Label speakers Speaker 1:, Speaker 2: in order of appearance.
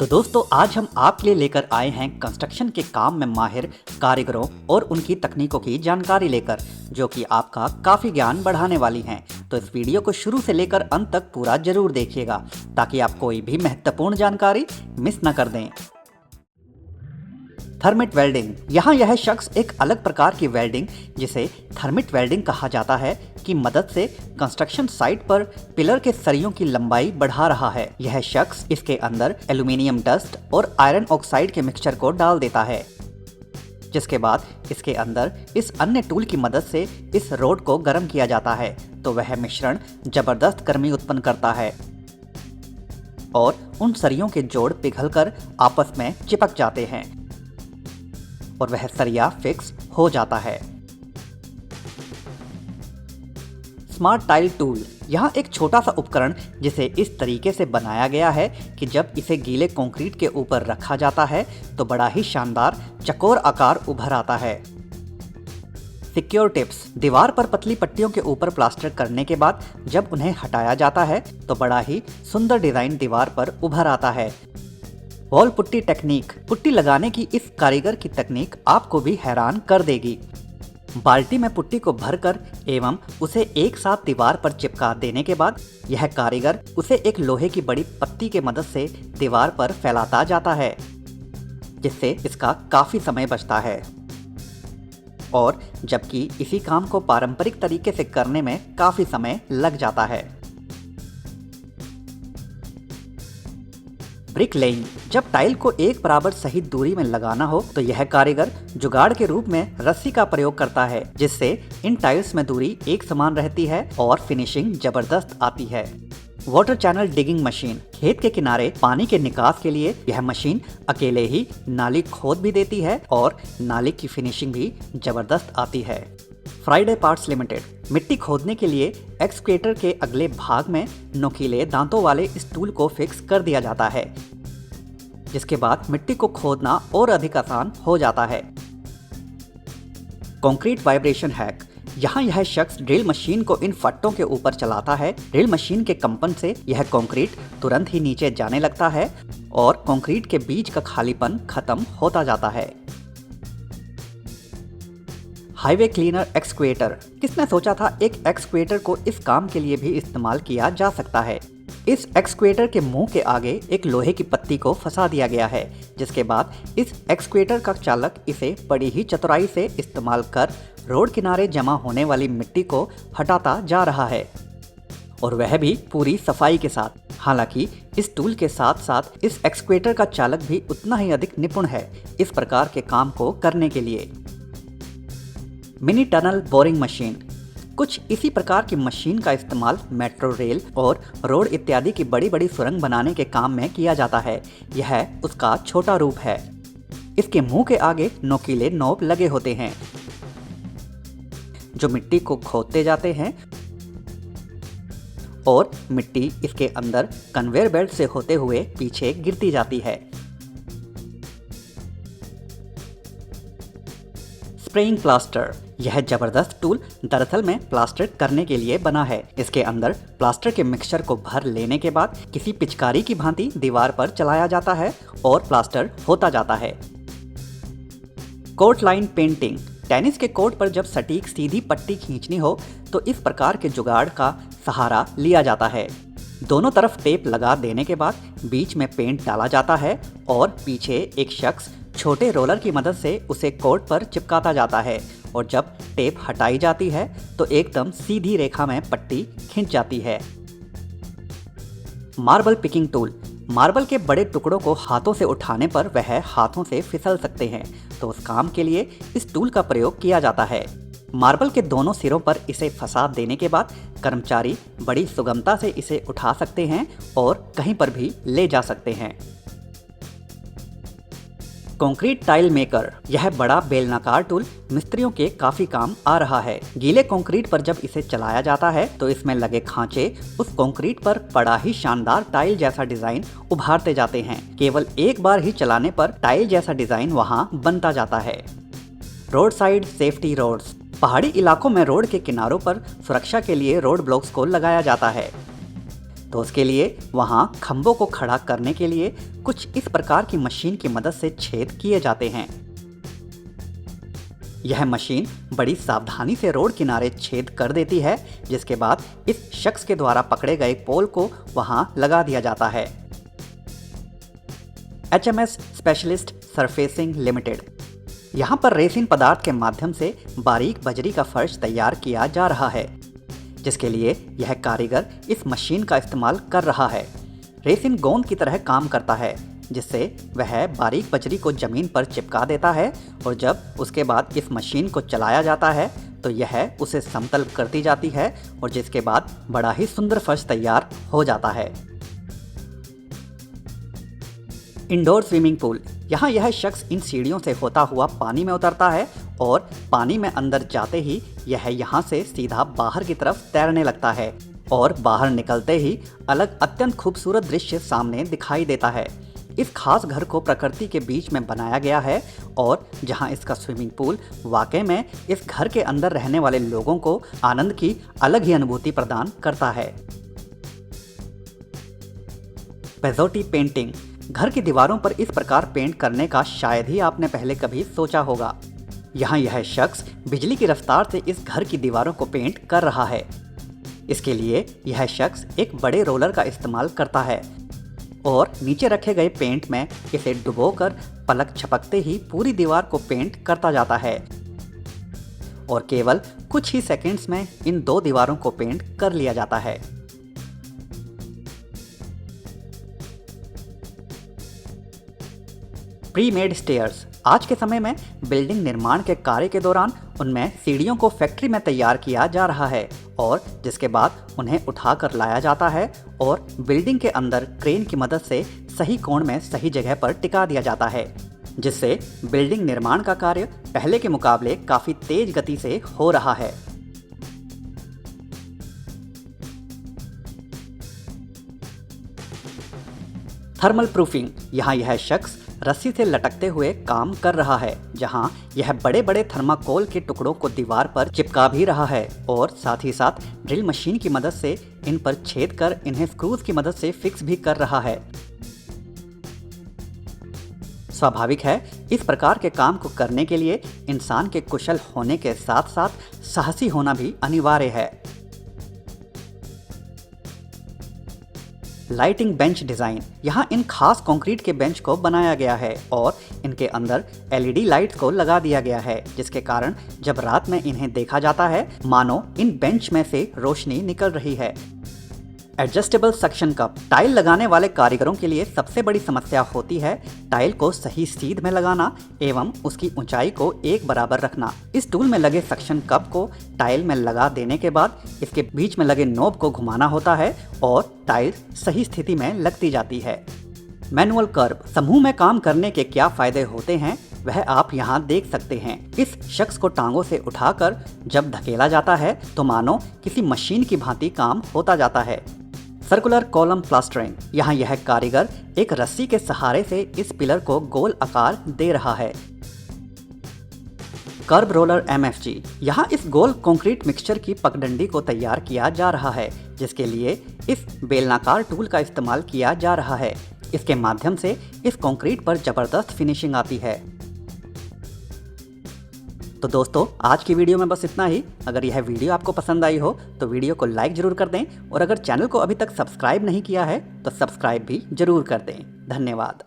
Speaker 1: तो दोस्तों आज हम आपके लिए लेकर आए हैं कंस्ट्रक्शन के काम में माहिर कारीगरों और उनकी तकनीकों की जानकारी लेकर, जो कि आपका काफ़ी ज्ञान बढ़ाने वाली हैं। तो इस वीडियो को शुरू से लेकर अंत तक पूरा जरूर देखिएगा ताकि आप कोई भी महत्वपूर्ण जानकारी मिस न कर दें। Thermite welding. यहाँ यह शख्स एक अलग प्रकार की वेल्डिंग, जिसे थर्मिट वेल्डिंग कहा जाता है, की मदद से कंस्ट्रक्शन साइट पर पिलर के सरियों की लंबाई बढ़ा रहा है। यह शख्स इसके अंदर एल्यूमिनियम डस्ट और आयरन ऑक्साइड के मिक्सचर को डाल देता है, जिसके बाद इसके अंदर इस अन्य टूल की मदद से इस रोड को गर्म किया जाता है। तो वह मिश्रण जबरदस्त गर्मी उत्पन्न करता है और उन सरियों के जोड़ पिघलकर आपस में चिपक जाते हैं और वह सरिया फिक्स हो जाता है। Smart tile tool. यहाँ एक छोटा सा उपकरण जिसे इस तरीके से बनाया गया है कि जब इसे गीले कंक्रीट के ऊपर रखा जाता है तो बड़ा ही शानदार चौकोर आकार उभर आता है। Secure tips. दीवार पर पतली पट्टियों के ऊपर प्लास्टर करने के बाद जब उन्हें हटाया जाता है तो बड़ा ही सुंदर डिजाइन दीवार पर उभर आता है। Wall putty technique. पुट्टी लगाने की इस कारीगर की तकनीक आपको भी हैरान कर देगी। बाल्टी में पुट्टी को भरकर एवं उसे एक साथ दीवार पर चिपका देने के बाद यह कारीगर उसे एक लोहे की बड़ी पत्ती के मदद से दीवार पर फैलाता जाता है, जिससे इसका काफी समय बचता है और जबकि इसी काम को पारंपरिक तरीके से करने में काफी समय लग जाता है। Brick laying. जब टाइल को एक बराबर सही दूरी में लगाना हो तो यह कारीगर जुगाड़ के रूप में रस्सी का प्रयोग करता है, जिससे इन टाइल्स में दूरी एक समान रहती है और फिनिशिंग जबरदस्त आती है। Water channel digging machine. खेत के किनारे पानी के निकास के लिए यह मशीन अकेले ही नाली खोद भी देती है और नाली की फिनिशिंग भी जबरदस्त आती है। Friday parts limited. मिट्टी खोदने के लिए एक्सकेवेटर के अगले भाग में नुकीले दांतों वाले इस टूल को फिक्स कर दिया जाता है, जिसके बाद मिट्टी को खोदना और अधिक आसान हो जाता है। Concrete vibration hack. यहाँ यह शख्स ड्रिल मशीन को इन फट्टों के ऊपर चलाता है। ड्रिल मशीन के कंपन से यह कंक्रीट तुरंत ही नीचे जाने लगता है और कंक्रीट के बीच का खालीपन खत्म होता जाता है। Highway cleaner excavator. किसने सोचा था एक एक्सक्वेटर को इस काम के लिए भी इस्तेमाल किया जा सकता है। इस एक्सक्वेटर के मुंह के आगे एक लोहे की पत्ती को फंसा दिया गया है, जिसके बाद इस एक्सक्वेटर का चालक इसे बड़ी ही चतुराई से इस्तेमाल कर रोड किनारे जमा होने वाली मिट्टी को हटाता जा रहा है, और वह भी पूरी सफाई के साथ। हालांकि इस टूल के साथ साथ इस एक्सक्वेटर का चालक भी उतना ही अधिक निपुण है इस प्रकार के काम को करने के लिए। Mini tunnel boring machine. कुछ इसी प्रकार की मशीन का इस्तेमाल मेट्रो रेल और रोड इत्यादि की बड़ी बड़ी सुरंग बनाने के काम में किया जाता है। यह उसका छोटा रूप है। इसके मुंह के आगे नोकीले नोब लगे होते हैं जो मिट्टी को खोदते जाते हैं और मिट्टी इसके अंदर कन्वेयर बेल्ट से होते हुए पीछे गिरती जाती है। Spraying plaster. यह जबरदस्त टूल दरअसल में प्लास्टर करने के लिए बना है। इसके अंदर प्लास्टर के मिक्सचर को भर लेने के बाद किसी पिचकारी की भांति दीवार पर चलाया जाता है और प्लास्टर होता जाता है। Court line painting. टेनिस के कोर्ट पर जब सटीक सीधी पट्टी खींचनी हो तो इस प्रकार के जुगाड़ का सहारा लिया जाता है। दोनों तरफ टेप लगा देने के बाद बीच में पेंट डाला जाता है और पीछे एक शख्स छोटे रोलर की मदद से उसे कोर्ट पर चिपकाता जाता है, और जब टेप हटाई जाती है तो एकदम सीधी रेखा में पट्टी खिंच जाती है। Marble picking tool. मार्बल के बड़े टुकड़ों को हाथों से उठाने पर वह हाथों से फिसल सकते हैं, तो उस काम के लिए इस टूल का प्रयोग किया जाता है। मार्बल के दोनों सिरों पर इसे फंसा देने के बाद कर्मचारी बड़ी सुगमता से इसे उठा सकते हैं और कहीं पर भी ले जा सकते हैं। Concrete tile maker. यह बड़ा बेलनाकार टूल मिस्त्रियों के काफी काम आ रहा है। गीले कंक्रीट पर जब इसे चलाया जाता है तो इसमें लगे खांचे उस कंक्रीट पर बड़ा ही शानदार टाइल जैसा डिजाइन उभारते जाते हैं। केवल एक बार ही चलाने पर टाइल जैसा डिजाइन वहां बनता जाता है। Road side safety roads. पहाड़ी इलाकों में रोड के किनारों पर सुरक्षा के लिए रोड ब्लॉक्स को लगाया जाता है। तो उसके लिए वहाँ खंभों को खड़ा करने के लिए कुछ इस प्रकार की मशीन की मदद से छेद किए जाते हैं। यह मशीन बड़ी सावधानी से रोड किनारे छेद कर देती है, जिसके बाद इस शख्स के द्वारा पकड़े गए पोल को वहां लगा दिया जाता है। HMS स्पेशलिस्ट सरफेसिंग लिमिटेड, यहाँ पर रेसिन पदार्थ के माध्यम से बारीक बजरी का फर्श तैयार किया जा रहा है, जिसके लिए यह कारीगर इस मशीन का इस्तेमाल कर रहा है। रेसिन गोंद की तरह काम करता है, जिससे वह बारीक बजरी को जमीन पर चिपका देता है और जब उसके बाद इस मशीन को चलाया जाता है तो यह उसे समतल करती जाती है और जिसके बाद बड़ा ही सुंदर फर्श तैयार हो जाता है। इंडोर स्विमिंग पूल, यहाँ यह शख्स इन सीढ़ियों से होता हुआ पानी में उतरता है और पानी में अंदर जाते ही यह यहाँ से सीधा बाहर की तरफ तैरने लगता है और बाहर निकलते ही अलग अत्यंत खूबसूरत दृश्य सामने दिखाई देता है। इस खास घर को प्रकृति के बीच में बनाया गया है और जहां इसका स्विमिंग पूल वाकई में इस घर के अंदर रहने वाले लोगों को आनंद की अलग ही अनुभूति प्रदान करता है। पेजोटी पेंटिंग, घर की दीवारों पर इस प्रकार पेंट करने का शायद ही आपने पहले कभी सोचा होगा। यहाँ यह शख्स बिजली की रफ्तार से इस घर की दीवारों को पेंट कर रहा है। इसके लिए यह शख्स एक बड़े रोलर का इस्तेमाल करता है और नीचे रखे गए पेंट में इसे डुबोकर पलक झपकते ही पूरी दीवार को पेंट करता जाता है और केवल कुछ ही सेकंड्स में इन दो दीवारों को पेंट कर लिया जाता है। प्री मेड स्टेयर्स, आज के समय में बिल्डिंग निर्माण के कार्य के दौरान उनमें सीढ़ियों को फैक्ट्री में तैयार किया जा रहा है और जिसके बाद उन्हें उठाकर लाया जाता है और बिल्डिंग के अंदर क्रेन की मदद से सही कोण में सही जगह पर टिका दिया जाता है, जिससे बिल्डिंग निर्माण का कार्य पहले के मुकाबले काफ़ी तेज गति से हो रहा है। थर्मल प्रूफिंग, यहाँ यह शख्स रस्सी से लटकते हुए काम कर रहा है, जहां यह बड़े बड़े थर्माकोल के टुकड़ों को दीवार पर चिपका भी रहा है और साथ ही साथ ड्रिल मशीन की मदद से इन पर छेद कर इन्हें स्क्रूज की मदद से फिक्स भी कर रहा है। स्वाभाविक है, इस प्रकार के काम को करने के लिए इंसान के कुशल होने के साथ साथ साहसी होना भी अनिवार्य है। लाइटिंग बेंच डिज़ाइन, यहाँ इन खास कंक्रीट के बेंच को बनाया गया है और इनके अंदर LED लाइट्स को लगा दिया गया है, जिसके कारण जब रात में इन्हें देखा जाता है मानो इन बेंच में से रोशनी निकल रही है। एडजस्टेबल सक्शन कप, टाइल लगाने वाले कारीगरों के लिए सबसे बड़ी समस्या होती है टाइल को सही सीध में लगाना एवं उसकी ऊंचाई को एक बराबर रखना। इस टूल में लगे सक्शन कप को टाइल में लगा देने के बाद इसके बीच में लगे नोब को घुमाना होता है और टाइल सही स्थिति में लगती जाती है। मैनुअल कर्व, समूह में काम करने के क्या फायदे होते हैं वह आप यहाँ देख सकते हैं। इस शख्स को टांगों से उठाकर जब धकेला जाता है तो मानो किसी मशीन की भांति काम होता जाता है। सर्कुलर कॉलम प्लास्टरिंग, यहाँ यह कारीगर एक रस्सी के सहारे से इस पिलर को गोल आकार दे रहा है। कर्ब रोलर MFG, यहाँ इस गोल कंक्रीट मिक्सचर की पगडंडी को तैयार किया जा रहा है, जिसके लिए इस बेलनाकार टूल का इस्तेमाल किया जा रहा है। इसके माध्यम से इस कंक्रीट पर जबरदस्त फिनिशिंग आती है। तो दोस्तों, आज की वीडियो में बस इतना ही। अगर यह वीडियो आपको पसंद आई हो तो वीडियो को लाइक जरूर कर दें और अगर चैनल को अभी तक सब्सक्राइब नहीं किया है तो सब्सक्राइब भी जरूर कर दें। धन्यवाद।